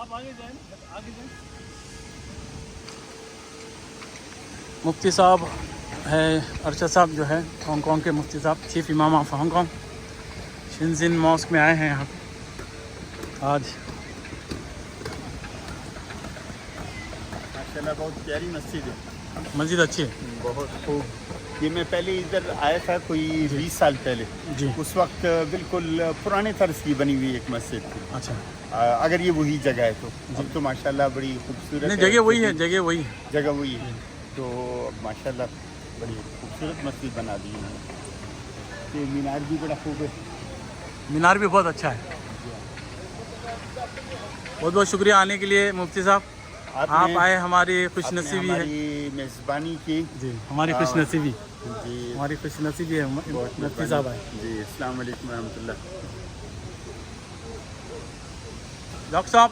آپ آگے جائیں آگے جائیں. مفتی صاحب ہے ارشد صاحب جو ہے ہانگ کانگ کے مفتی صاحب چیف امام آف ہانگ کانگ شنزن ماسک میں آئے ہیں یہاں پہ آج. ماشاءاللہ بہت پیاری مسجد ہے. مسجد اچھی ہے. بہت خوب. یہ میں پہلے ادھر آیا تھا کوئی 20 سال پہلے. جی. اس وقت بالکل پرانے طرز کی بنی ہوئی ایک مسجد تھی. اچھا. اگر یہ وہی جگہ ہے تو اب تو ماشاءاللہ بڑی خوبصورت نہیں ہے. جگہ وہی ہے جگہ وہی ہے. جگہ وہی ہے تو ماشاءاللہ بڑی خوبصورت مسجد بنا دی ہے. یہ مینار بھی بڑا خوب ہے. مینار بھی بہت اچھا ہے. بہت بہت شکریہ آنے کے لیے مفتی صاحب. آپ آئے ہماری خوش نصیبی ہے. ہماری میزبانی کی. جی ہماری خوش نصیبی. جی ہماری خوش نصیبی ہے مفتی صاحب آئے. جی السلام علیکم ورحمۃ اللہ. ڈاکٹر صاحب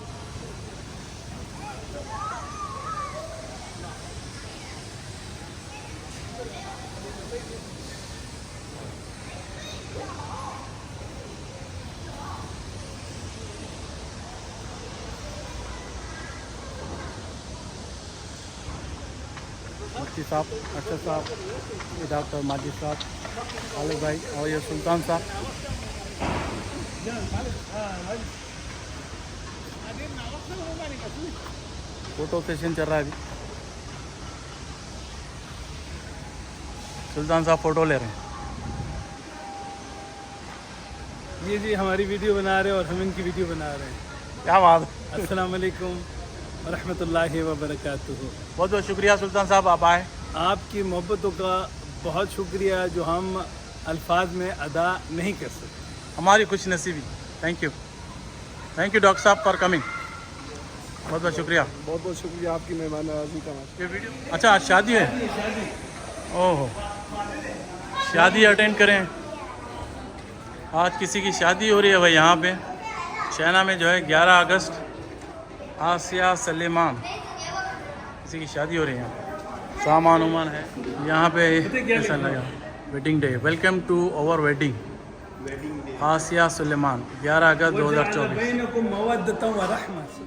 مفتی صاحب ارشد صاحب ڈاکٹر ماجد صاحب خالد بھائی اور یہ سلطان صاحب. فوٹو سیشن چل رہا ہے ابھی. سلطان صاحب فوٹو لے رہے ہیں. جی ہماری ویڈیو بنا رہے ہیں اور ہم ان کی ویڈیو بنا رہے ہیں. کیا بات ہے. السلام علیکم ورحمۃ اللہ وبرکاتہ. بہت بہت شکریہ سلطان صاحب آپ آئے. آپ کی محبتوں کا بہت شکریہ جو ہم الفاظ میں ادا نہیں کر سکتے. ہماری خوش نصیبی. تھینک یو ڈاکٹر صاحب فار کمنگ. بہت بہت شکریہ. بہت بہت شکریہ آپ کی مہمان نوازی کا. اچھا آج شادی ہے. اوہ شادی اٹینڈ کریں. آج کسی کی شادی ہو رہی ہے بھائی یہاں پہ شہنا میں جو ہے 11 اگست آسیہ سلیمان کسی کی شادی ہو رہی ہے. سامان وامان ہے یہاں پہ. ایسا لگا wedding day. Welcome to our wedding Asiya Suleman 11 August 2024. بینکم مودۃ و رحمۃ.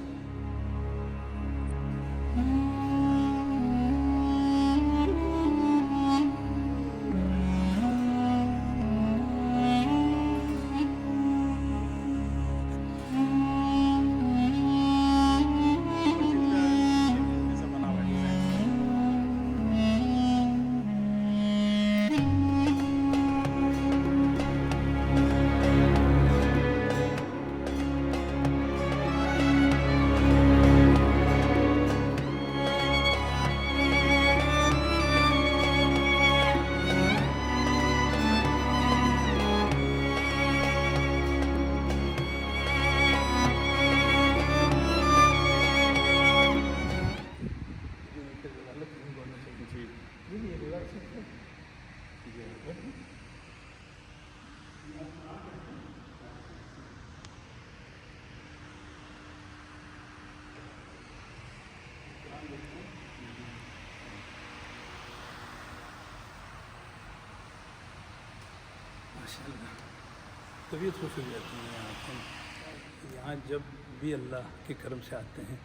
طبیعت خوش ہو جاتی ہے یہاں آتے ہیں. یہاں جب بھی اللہ کے کرم سے آتے ہیں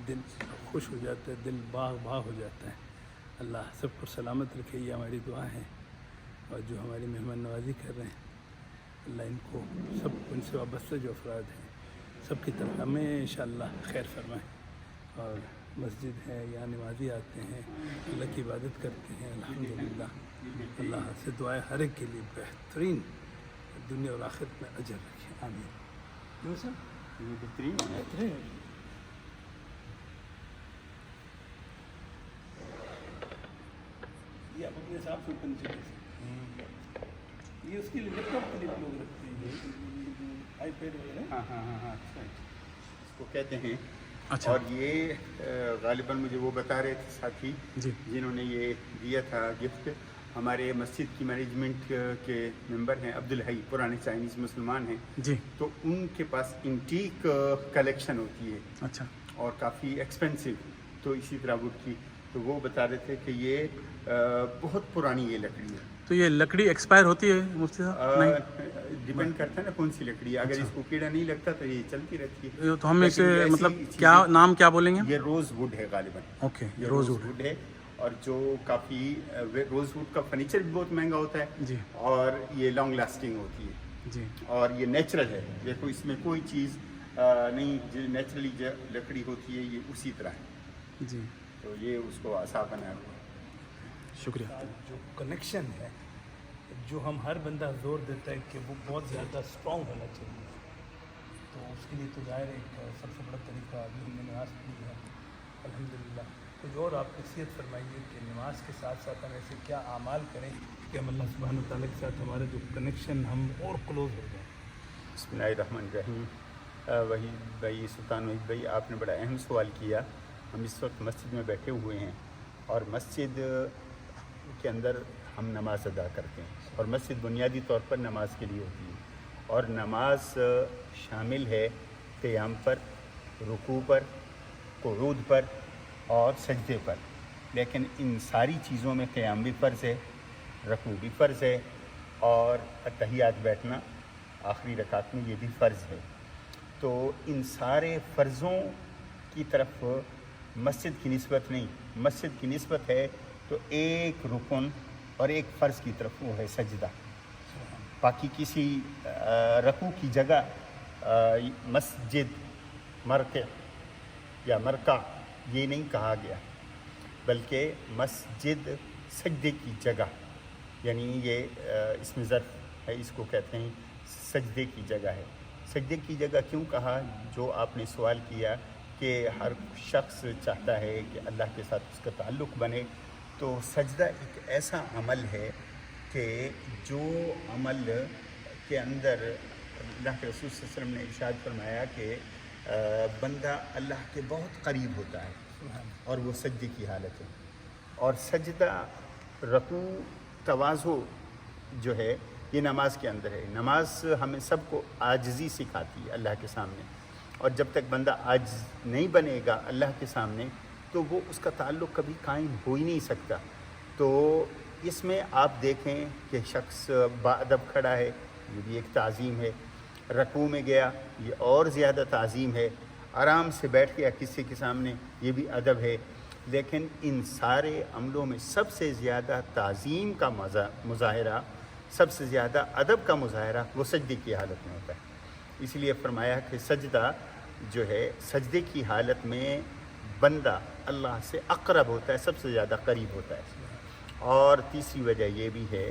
دل خوش ہو جاتا ہے. دل باغ ہو جاتا ہے. اللہ سب کو سلامت رکھے یہ ہماری دعا ہے. اور جو ہماری مہمان نوازی کر رہے ہیں اللہ ان کو سب ان سے وابستہ جو افراد ہیں سب کی طرف ہمیشہ اللہ خیر فرمائے. اور مسجد ہے یہاں نمازی آتے ہیں اللہ کی عبادت کرتے ہیں. الحمدللہ اللہ سے دعائیں ہر ایک کے لیے بہترین دنیا اور آخرت میں اجر رکھے. آمین. بہترین یہ آپ اپنے حساب سے اوپن چلے سے یہ اس کے لیے لیپ ٹاپ کے لیے لوگ رکھتے ہیں آئی پیڈ وغیرہ. ہاں اس کو کہتے ہیں. اچھا. اور یہ غالباً مجھے وہ بتا رہے تھے ساتھی جی جنہوں نے یہ دیا تھا گفٹ. ہمارے مسجد کی مینجمنٹ کے ممبر ہیں عبدالحی پرانے چائنیز مسلمان ہیں. جی. تو ان کے پاس انٹیک کلیکشن ہوتی ہے. اچھا. اور کافی ایکسپینسو. تو اسی طرح وڈ کی تو وہ بتا رہے تھے کہ یہ بہت پرانی یہ لکڑی ہے. تو یہ لکڑی ایکسپائر ہوتی ہے مفتی صاحب؟ نہیں، ڈپینڈ کرتا ہے نا کون سی لکڑی ہے. اگر اس کو کیڑا نہیں لگتا تو یہ چلتی رہتی ہے. تو ہم اسے لیکن یہ مطلب ایسی کیا نام کیا بولیں گے؟ یہ روز ووڈ ہے غالباً. اوکے، یہ روز روز ووڈ ہے، اور جو کافی روز ووڈ کا فرنیچر بھی بہت مہنگا ہوتا ہے جی اور یہ لانگ لاسٹنگ ہوتی ہے جی. اور یہ نیچرل ہے. دیکھو اس میں کوئی چیز نہیں، جو نیچرلی جو لکڑی ہوتی ہے یہ اسی طرح ہے. جی تو یہ اس کو آسان بنایا ہوا ہے. شکریہ. جو کنیکشن ہے، جو ہم ہر بندہ زور دیتا ہے کہ وہ بہت زیادہ اسٹرانگ ہونا چاہیے، تو اس کے لیے تو ظاہر ایک سب سے بڑا طریقہ ابھی ہم نے نماز پڑھی ہے الحمدللہ. کچھ اور آپ نصیحت فرمائیے کہ نماز کے ساتھ ساتھ ہم ایسے کیا اعمال کریں کہ ہم اللہ سبحانہ تعالیٰ کے ساتھ ہمارا جو کنیکشن ہم اور کلوز ہو جائیں. بسم اللہ الرحمن الرحیم. وہی بھائی سلطان وحید بھائی، آپ نے بڑا اہم سوال کیا. ہم اس وقت مسجد میں بیٹھے ہوئے ہیں اور مسجد کے اندر ہم نماز ادا کرتے ہیں، اور مسجد بنیادی طور پر نماز کے لیے ہوتی ہے، اور نماز شامل ہے قیام پر، رکوع پر، قعود پر اور سجدے پر. لیکن ان ساری چیزوں میں قیام بھی فرض ہے، رکوع بھی فرض ہے، اور تحیات بیٹھنا آخری رکعت میں یہ بھی فرض ہے. تو ان سارے فرضوں کی طرف مسجد کی نسبت نہیں، مسجد کی نسبت ہے تو ایک رکن اور ایک فرض کی طرف، وہ ہے سجدہ. باقی کسی رکوع کی جگہ مسجد، مرکع یا مرکع یہ نہیں کہا گیا، بلکہ مسجد سجدے کی جگہ، یعنی یہ اس میں ظرف ہے، اس کو کہتے ہیں سجدے کی جگہ ہے. سجدے کی جگہ کیوں کہا؟ جو آپ نے سوال کیا کہ ہر شخص چاہتا ہے کہ اللہ کے ساتھ اس کا تعلق بنے، تو سجدہ ایک ایسا عمل ہے کہ جو عمل کے اندر اللہ کے رسول صلی اللہ علیہ وسلم نے ارشاد فرمایا کہ بندہ اللہ کے بہت قریب ہوتا ہے اور وہ سجدے کی حالت ہے. اور سجدہ، رکوع، تواضع جو ہے یہ نماز کے اندر ہے. نماز ہمیں سب کو عاجزی سکھاتی ہے اللہ کے سامنے، اور جب تک بندہ عاجز نہیں بنے گا اللہ کے سامنے تو وہ اس کا تعلق کبھی قائم ہو ہی نہیں سکتا. تو اس میں آپ دیکھیں کہ شخص باادب کھڑا ہے، یہ بھی ایک تعظیم ہے. رکوع میں گیا، یہ اور زیادہ تعظیم ہے. آرام سے بیٹھ گیا کسی کے سامنے، یہ بھی ادب ہے. لیکن ان سارے عملوں میں سب سے زیادہ تعظیم کا مظاہرہ، سب سے زیادہ ادب کا مظاہرہ وہ سجدے کی حالت میں ہوتا ہے. اس لیے فرمایا کہ سجدہ جو ہے، سجدے کی حالت میں بندہ اللہ سے اقرب ہوتا ہے، سب سے زیادہ قریب ہوتا ہے. اور تیسری وجہ یہ بھی ہے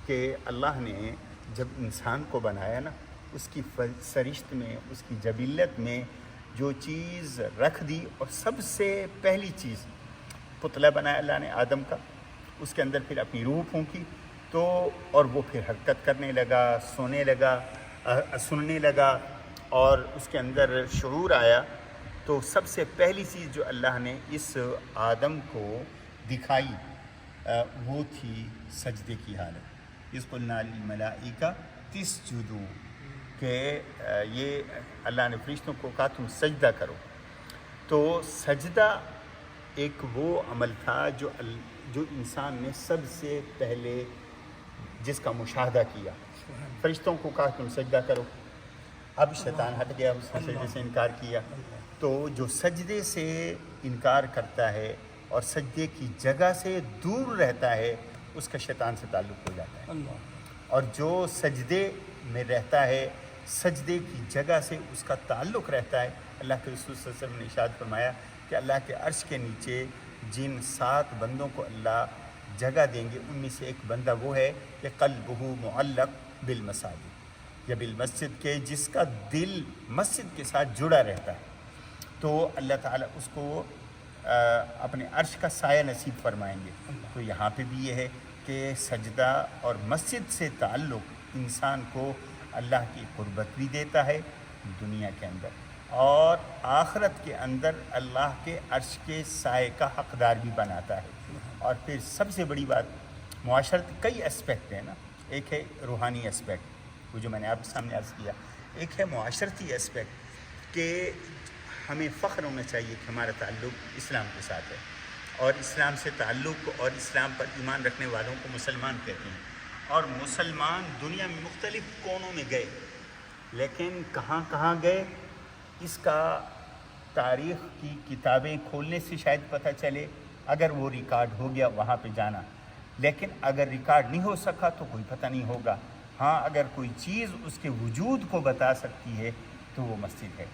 کہ اللہ نے جب انسان کو بنایا نا، اس کی سرشت میں، اس کی جبلت میں جو چیز رکھ دی، اور سب سے پہلی چیز پتلا بنایا اللہ نے آدم کا، اس کے اندر پھر اپنی روح پھونکی، تو اور وہ پھر حرکت کرنے لگا، سونے لگا، سننے لگا، اور اس کے اندر شعور آیا. تو سب سے پہلی چیز جو اللہ نے اس آدم کو دکھائی وہ تھی سجدے کی حالت. اس قلنا للملائکہ اسجدوا، کہ یہ اللہ نے فرشتوں کو کہا تم سجدہ کرو. تو سجدہ ایک وہ عمل تھا جو انسان نے سب سے پہلے جس کا مشاہدہ کیا. فرشتوں کو کہا تم سجدہ کرو، اب شیطان ہٹ گیا، اس نے سجدے سے انکار کیا. تو جو سجدے سے انکار کرتا ہے اور سجدے کی جگہ سے دور رہتا ہے، اس کا شیطان سے تعلق ہو جاتا ہے. اور جو سجدے میں رہتا ہے، سجدے کی جگہ سے اس کا تعلق رہتا ہے. اللہ کے رسول صلی اللہ علیہ وسلم نے ارشاد فرمایا کہ اللہ کے عرش کے نیچے جن 7 بندوں کو اللہ جگہ دیں گے، ان میں سے ایک بندہ وہ ہے کہ قلبہ معلق بالمساجد، یا بالمسجد، کے جس کا دل مسجد کے ساتھ جڑا رہتا ہے. تو اللہ تعالیٰ اس کو اپنے عرش کا سایہ نصیب فرمائیں گے. تو یہاں پہ بھی یہ ہے کہ سجدہ اور مسجد سے تعلق انسان کو اللہ کی قربت بھی دیتا ہے دنیا کے اندر، اور آخرت کے اندر اللہ کے عرش کے سائے کا حقدار بھی بناتا ہے. اور پھر سب سے بڑی بات، معاشرت کئی اسپیکٹ ہیں نا، ایک ہے روحانی اسپیکٹ، وہ جو میں نے آپ کے سامنے عرض کیا، ایک ہے معاشرتی اسپیکٹ کہ ہمیں فخر ہونا چاہیے کہ ہمارا تعلق اسلام کے ساتھ ہے، اور اسلام سے تعلق اور اسلام پر ایمان رکھنے والوں کو مسلمان کہتے ہیں. اور مسلمان دنیا میں مختلف کونوں میں گئے، لیکن کہاں کہاں گئے اس کا تاریخ کی کتابیں کھولنے سے شاید پتہ چلے، اگر وہ ریکارڈ ہو گیا وہاں پہ جانا، لیکن اگر ریکارڈ نہیں ہو سکا تو کوئی پتہ نہیں ہوگا۔ ہاں اگر کوئی چیز اس کے وجود کو بتا سکتی ہے تو وہ مسجد ہے۔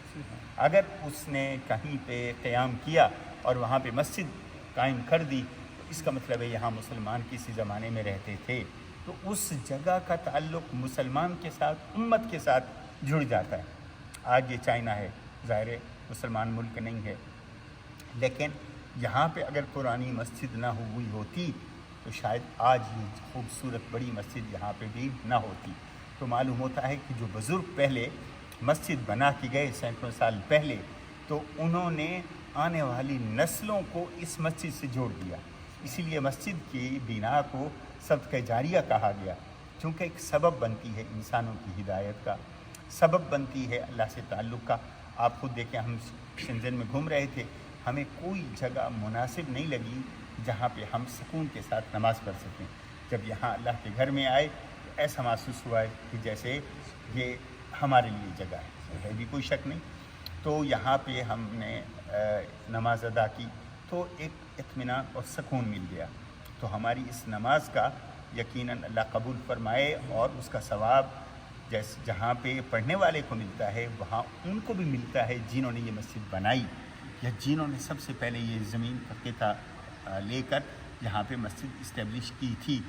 اگر اس نے کہیں پہ قیام کیا اور وہاں پہ مسجد قائم کر دی تو اس کا مطلب ہے یہاں مسلمان کسی زمانے میں رہتے تھے، تو اس جگہ کا تعلق مسلمان کے ساتھ، امت کے ساتھ جڑ جاتا ہے۔ آج یہ چائنا ہے، ظاہر ہے مسلمان ملک نہیں ہے، لیکن یہاں پہ اگر پرانی مسجد نہ ہوئی ہوتی تو شاید آج یہ خوبصورت بڑی مسجد یہاں پہ بھی نہ ہوتی۔ تو معلوم ہوتا ہے کہ جو بزرگ پہلے مسجد بنا کے گئے سینکڑوں سال پہلے، تو انہوں نے آنے والی نسلوں کو اس مسجد سے جوڑ دیا۔ اسی لیے مسجد کی بنا کو صدقہ جاریہ کہا گیا، چونکہ ایک سبب بنتی ہے انسانوں کی ہدایت کا، سبب بنتی ہے اللہ سے تعلق کا۔ آپ خود دیکھیں، ہم شنزن میں گھوم رہے تھے، ہمیں کوئی جگہ مناسب نہیں لگی جہاں پہ ہم سکون کے ساتھ نماز پڑھ سکیں۔ جب یہاں اللہ کے گھر میں آئے تو ایسا محسوس ہوا ہے کہ جیسے یہ ہمارے لیے جگہ ہے بھی کوئی شک نہیں۔ تو یہاں پہ ہم نے نماز ادا کی تو ایک اطمینان اور سکون مل گیا۔ تو ہماری اس نماز کا یقیناً اللہ قبول فرمائے، اور اس کا ثواب جہاں پہ پڑھنے والے کو ملتا ہے وہاں ان کو بھی ملتا ہے جنہوں نے یہ مسجد بنائی، یا جنہوں نے سب سے پہلے یہ زمین کا قطعہ لے کر یہاں پہ مسجد اسٹیبلش کی تھی۔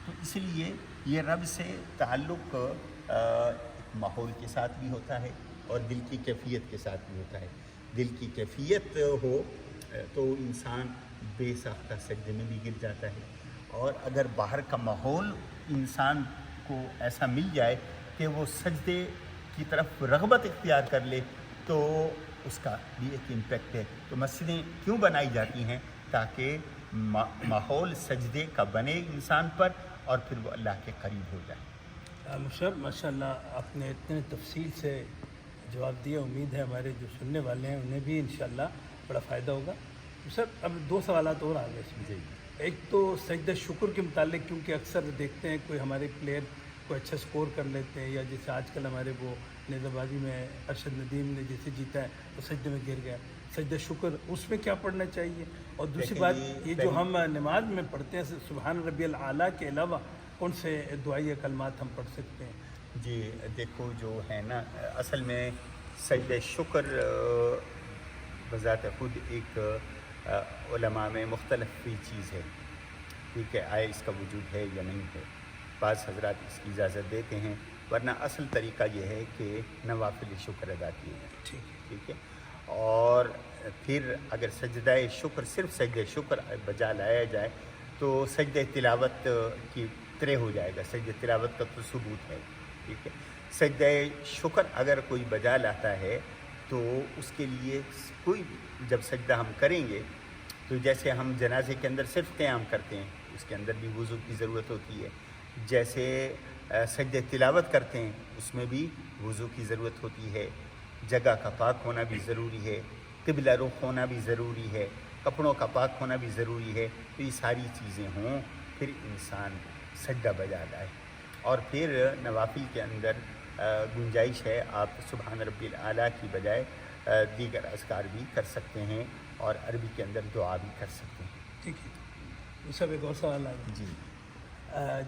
تو اس لیے یہ رب سے تعلق ماحول کے ساتھ بھی ہوتا ہے اور دل کی کیفیت کے ساتھ بھی ہوتا ہے۔ دل کی کیفیت ہو تو انسان بے ساختہ سجدے میں بھی گر جاتا ہے، اور اگر باہر کا ماحول انسان کو ایسا مل جائے کہ وہ سجدے کی طرف رغبت اختیار کر لے تو اس کا بھی ایک امپیکٹ ہے۔ تو مسجدیں کیوں بنائی جاتی ہیں؟ تاکہ ماحول سجدے کا بنے انسان پر، اور پھر وہ اللہ کے قریب ہو جائے۔ مشرف، ماشاء اللہ آپ نے اتنے تفصیل سے جواب دیا، امید ہے ہمارے جو سننے والے ہیں انہیں بھی انشاءاللہ بڑا فائدہ ہوگا۔ مشرف، اب 2 سوالات اور آ گئے اس میں۔ ایک تو سجدہ شکر کے متعلق، کیونکہ اکثر دیکھتے ہیں کوئی ہمارے پلیئر کوئی اچھا سکور کر لیتے ہیں، یا جیسے آج کل ہمارے وہ نیزہ بازی میں ارشد ندیم نے جیسے جیتا ہے تو سجدے میں گر گیا، سجدہ شکر اس میں کیا پڑھنا چاہیے؟ اور دوسری بات یہ جو ہم نماز میں پڑھتے ہیں سبحان ربی الاعلیٰ کے علاوہ کون سے دعائیہ کلمات ہم پڑھ سکتے ہیں؟ جی دیکھو، جو ہے نا اصل میں سجدہ شکر بذات خود ایک علماء میں مختلف چیز ہے، ٹھیک ہے، آئے اس کا وجود ہے یا نہیں ہے۔ بعض حضرات اس کی اجازت دیتے ہیں، ورنہ اصل طریقہ یہ ہے کہ نوافل شکر ادا کیے جائیں، ٹھیک ہے۔ اور پھر اگر سجدہ شکر صرف سجدہ شکر بجا لایا جائے تو سجدہ تلاوت کی طرح ہو جائے گا، سجدہ تلاوت کا تو ثبوت ہے، ٹھیک ہے۔ سجدہ شکر اگر کوئی بجا لاتا ہے تو اس کے لیے کوئی جب سجدہ ہم کریں گے تو جیسے ہم جنازے کے اندر صرف قیام کرتے ہیں، اس کے اندر بھی وضو کی ضرورت ہوتی ہے، جیسے سجدہ تلاوت کرتے ہیں اس میں بھی وضو کی ضرورت ہوتی ہے، جگہ کا پاک ہونا بھی ضروری ہے، قبلہ رخ ہونا بھی ضروری ہے، کپڑوں کا پاک ہونا بھی ضروری ہے۔ تو یہ ساری چیزیں ہوں پھر انسان سجدہ بجا لائے۔ اور پھر نوافل کے اندر گنجائش ہے، آپ سبحان ربی الاعلیٰ کی بجائے دیگر اذکار بھی کر سکتے ہیں، اور عربی کے اندر دعا بھی کر سکتے ہیں۔ ٹھیک ہے۔ یہ سب ایک اور سوال آ گیا۔ جی،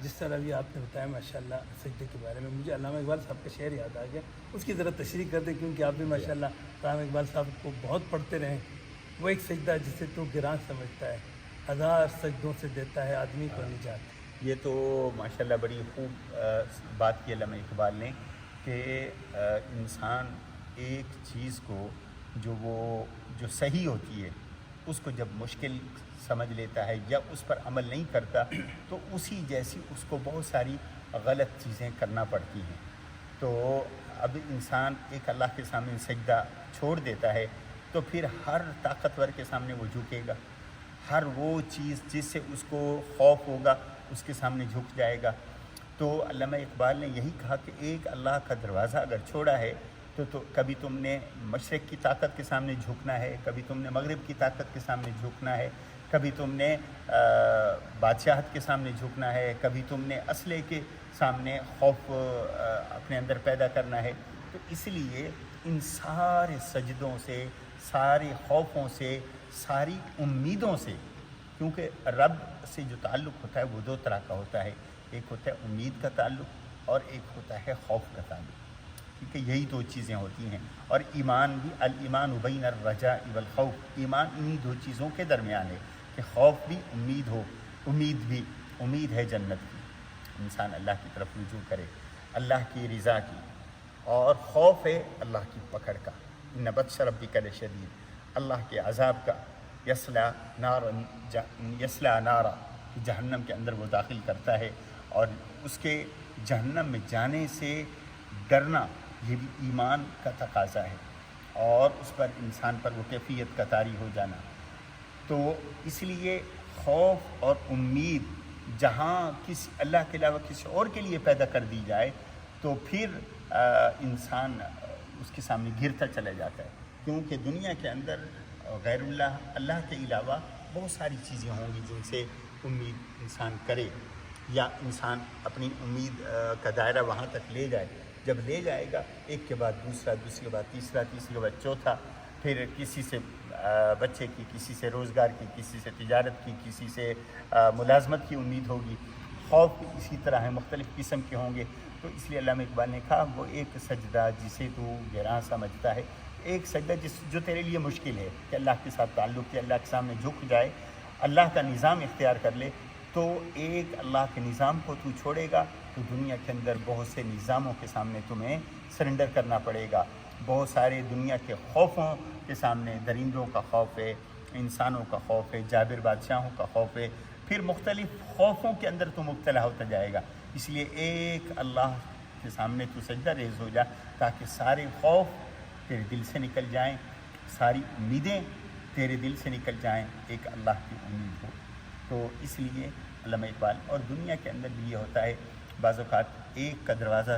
جس طرح بھی آپ نے بتایا ماشاءاللہ سجدے کے بارے میں، مجھے علامہ اقبال صاحب کا شعر یاد آ گیا، اس کی ذرا تشریح کر دیں، کیونکہ آپ بھی ماشاءاللہ علامہ اقبال صاحب کو بہت پڑھتے رہے۔ وہ ایک سجدہ جسے تو گراں سمجھتا ہے، 1000 سجدوں سے دیتا ہے آدمی کو نجات۔ یہ تو ماشاءاللہ بڑی خوب بات کی علامہ اقبال نے، کہ انسان ایک چیز کو جو صحیح ہوتی ہے اس کو جب مشکل سمجھ لیتا ہے یا اس پر عمل نہیں کرتا تو اسی جیسی اس کو بہت ساری غلط چیزیں کرنا پڑتی ہیں۔ تو اب انسان ایک اللہ کے سامنے سجدہ چھوڑ دیتا ہے تو پھر ہر طاقتور کے سامنے وہ جھکے گا، ہر وہ چیز جس سے اس کو خوف ہوگا اس کے سامنے جھک جائے گا۔ تو علامہ اقبال نے یہی کہا کہ ایک اللہ کا دروازہ اگر چھوڑا ہے تو کبھی تم نے مشرق کی طاقت کے سامنے جھکنا ہے، کبھی تم نے مغرب کی طاقت کے سامنے جھکنا ہے، کبھی تم نے بادشاہت کے سامنے جھکنا ہے، کبھی تم نے اسلحے کے سامنے خوف اپنے اندر پیدا کرنا ہے. تو اس لیے ان سارے سجدوں سے، سارے خوفوں سے، ساری امیدوں سے، کیونکہ رب سے جو تعلق ہوتا ہے وہ دو طرح کا ہوتا ہے، ایک ہوتا ہے امید کا تعلق اور ایک ہوتا ہے خوف کا تعلق. کیونکہ یہی دو چیزیں ہوتی ہیں. اور ایمان بھی، الایمان بین الرجاء والخوف، ایمان انہی دو چیزوں کے درمیان ہے کہ خوف بھی، امید ہو. امید بھی، امید ہے جنت کی، انسان اللہ کی طرف رجوع کرے، اللہ کی رضا کی. اور خوف ہے اللہ کی پکڑ کا، ان بطش ربک لشدید، اللہ کے عذاب کا. یصلا نارا، جہنم کے اندر وہ داخل کرتا ہے، اور اس کے جہنم میں جانے سے ڈرنا یہ بھی ایمان کا تقاضا ہے، اور اس پر انسان پر وہ کیفیت کا طاری ہو جانا. تو اس لیے خوف اور امید جہاں کسی اللہ کے علاوہ کسی اور کے لیے پیدا کر دی جائے تو پھر انسان اس کے سامنے گرتا چلا جاتا ہے. کیونکہ دنیا کے اندر غیر اللہ کے علاوہ بہت ساری چیزیں ہوں گی جن سے امید انسان کرے، یا انسان اپنی امید کا دائرہ وہاں تک لے جائے. جب لے جائے گا ایک کے بعد دوسرا، دوسرے کے بعد تیسرا، تیسرے کے بعد چوتھا، پھر کسی سے بچے کی، کسی سے روزگار کی، کسی سے تجارت کی، کسی سے ملازمت کی امید ہوگی. خوف بھی اسی طرح ہے، مختلف قسم کے ہوں گے. تو اس لیے علامہ اقبال نے کہا وہ ایک سجدہ جسے تو گراں سمجھتا ہے، ایک سجدہ جو تیرے لیے مشکل ہے، کہ اللہ کے ساتھ تعلق ہے، اللہ کے سامنے جھک جائے، اللہ کا نظام اختیار کر لے. تو ایک اللہ کے نظام کو تو چھوڑے گا تو دنیا کے اندر بہت سے نظاموں کے سامنے تمہیں سرنڈر کرنا پڑے گا. بہت سارے دنیا کے خوفوں کے سامنے، درندوں کا خوف ہے، انسانوں کا خوف ہے، جابر بادشاہوں کا خوف ہے، پھر مختلف خوفوں کے اندر تو مبتلا ہوتا جائے گا. اس لیے ایک اللہ کے سامنے تو سجدہ ریز ہو جا، تاکہ سارے خوف تیرے دل سے نکل جائیں، ساری امیدیں تیرے دل سے نکل جائیں، ایک اللہ کی امید ہو. تو اس لیے علامہ اقبال، اور دنیا کے اندر بھی یہ ہوتا ہے، بعض اوقات ایک کا دروازہ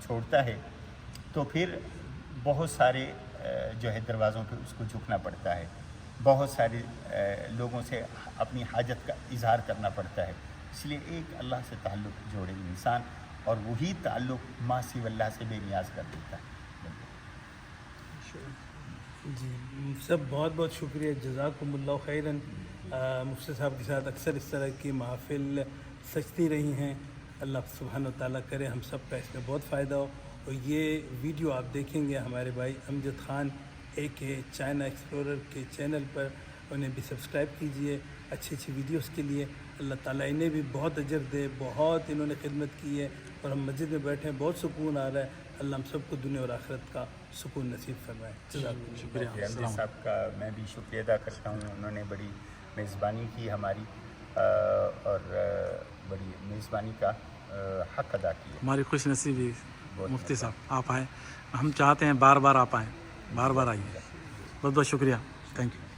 چھوڑتا ہے تو پھر بہت سارے جو ہے دروازوں پہ اس کو جھکنا پڑتا ہے، بہت سارے لوگوں سے اپنی حاجت کا اظہار کرنا پڑتا ہے. اس لیے ایک اللہ سے تعلق جوڑے انسان، اور وہی تعلق ما سوی اللہ سے بے نیاز کر دیتا ہے. جی سب بہت بہت شکریہ، جزاکم اللہ خیراً. مفتی صاحب کے ساتھ اکثر اس طرح کی محافل سجتی رہی ہیں. اللہ سبحانہ و تعالیٰ کرے ہم سب کا اس میں بہت فائدہ ہو. اور یہ ویڈیو آپ دیکھیں گے ہمارے بھائی Amjad Khan AK China explorer کے چینل پر، انہیں بھی سبسکرائب کیجئے اچھی اچھی ویڈیوز کے لیے. اللہ تعالیٰ انہیں بھی بہت اجر دے، بہت انہوں نے خدمت کی ہے، اور ہم مسجد میں بیٹھے ہیں، بہت سکون آ رہا ہے. اللہ ہم سب کو دنیا اور آخرت کا سکون نصیب فرمائے. شکریہ. امجد صاحب کا میں بھی شکریہ ادا کرتا ہوں، انہوں نے بڑی میزبانی کی ہماری، اور بڑی میزبانی کا حق ادا کیا. ہماری خوش نصیبی مفتی صاحب آپ آئیں، ہم چاہتے ہیں بار بار آپ آئیں، بار بار آئیے. بہت بہت شکریہ. Thank you.